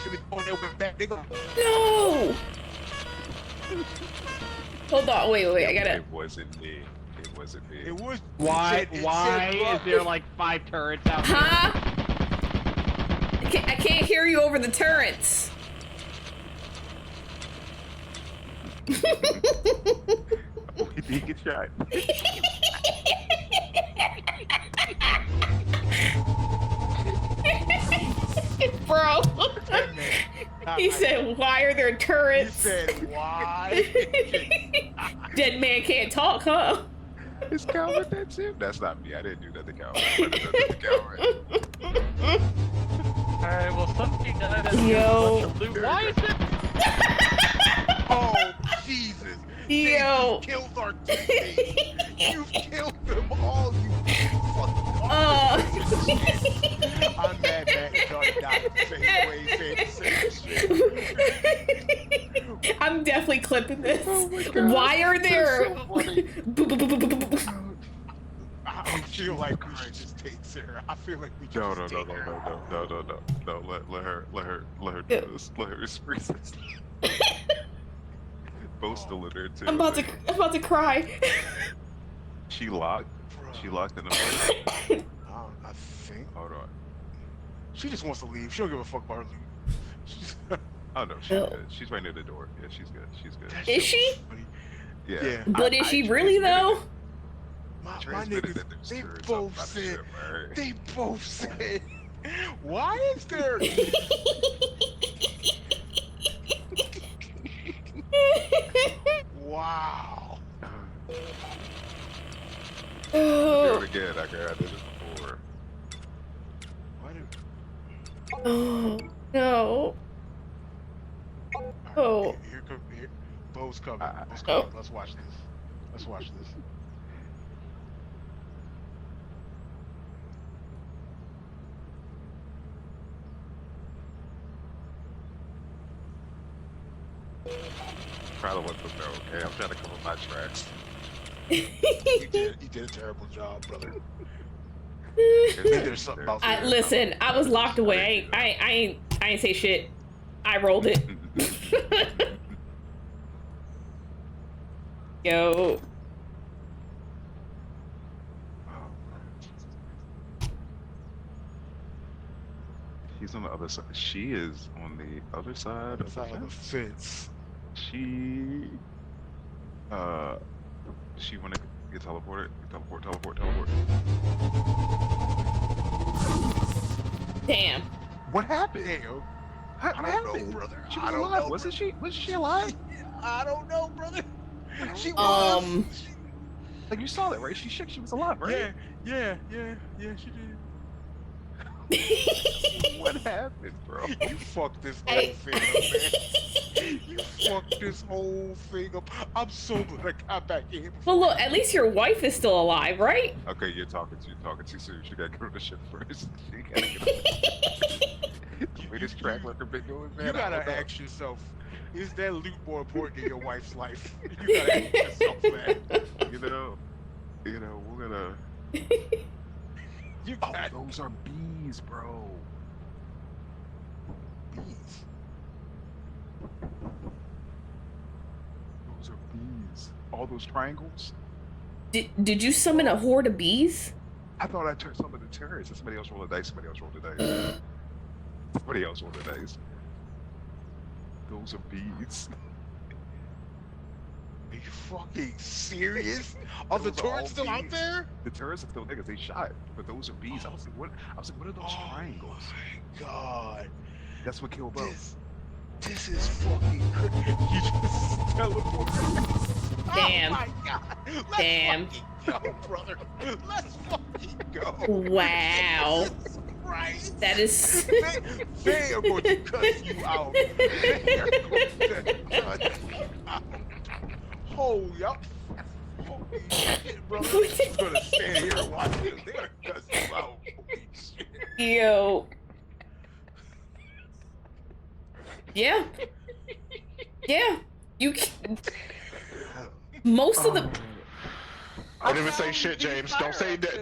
should be going there with back. They go. No! Hold on, wait, I gotta... It wasn't me. It wasn't me. It was. Why is there like 5 turrets out there? Huh? I can't hear you over the turrets. We did get shot. Bro. He said, why are there He turrets? said, why? Dead man can't talk, huh? Is Calvin that too? That's not me. I didn't do that to Calvin. I did that to Calvin. Alright, well somebody died as Yo. a bunch of loot. Why is it? Oh, Jesus. Yo. You killed our teammates. You killed them all, you fucking I'm mad that Johnny died the same way, saying the same shit. I'm definitely clipping this. Oh my God. Why are there... I feel like we should just take Sarah. I feel like we should No. just take her. No. Let her do this. Let her experience this. Bo's still in there too. I'm about to cry. She locked. Bruh. She locked in the. I think. Hold on. She just wants to leave. She don't give a fuck about her loot. She's, Oh no, she's good. She's right near the door. Yeah, she's good. She's good. that Is shit she? was funny. Yeah. Yeah. But is she really, transmitted though? My Transmitted niggas, that there's they turrets both outside the said, ship, right? they both said, why is there? Wow. Do Oh, it again. I did it before. Why did? oh no. Oh. Here come here. Bo's coming. Bo's Oh. coming. Let's watch this. Let's watch this. Try to let them know. Okay, I'm trying to cover my tracks. You did a terrible job, brother. There's something else. Listen, I was locked away. I ain't say shit. I rolled it. Yo. He's on the other side. She is on the other side of the Side of the fence. fence. She wanna get teleported. Teleport. Damn. What happened? Damn. What I don't happened? know, brother. She I was don't alive. know, Wasn't brother. she? Was she alive? I don't know, brother. She was. Like you saw that, right? She shook. She was alive, right? Yeah, she did. What happened, bro? You fucked this whole thing up, man. You fucked this whole thing up. I'm so glad I got back in. Well, look, at least your wife is still alive, right? Okay, you're talking too soon. She gotta go to the ship first. She gotta get the way this track record been going, man. You gotta ask yourself, is that loot more important in your wife's life? You gotta ask yourself that. You know, we're gonna. You Oh, got those are bees, bro. bees. Those are bees. All those triangles. Did you summon a horde of bees? I thought I turned some of the turrets. Somebody else rolled a dice. Somebody else rolled a dice. Somebody else rolled a dice. Those are bees. Are you fucking serious? Are the Those are all turrets still out bees. there? The turrets are still niggas. They shot, but those are bees. I was like, what? What are those triangles? Oh my god. That's what killed Bo. This is fucking crazy. You just teleported. Damn. Oh my god. Let's Damn. fucking go, brother. Let's fucking go. Wow. Jesus Christ. That is... They are going to cut you out. They are going to cut you out. Holy up. Holy shit, brother. I'm gonna stand here and watch this. They're gonna cut you out. Holy shit. Yo. Yeah. Yeah. You can... Most of the... I didn't even say shit, James. Don't say that.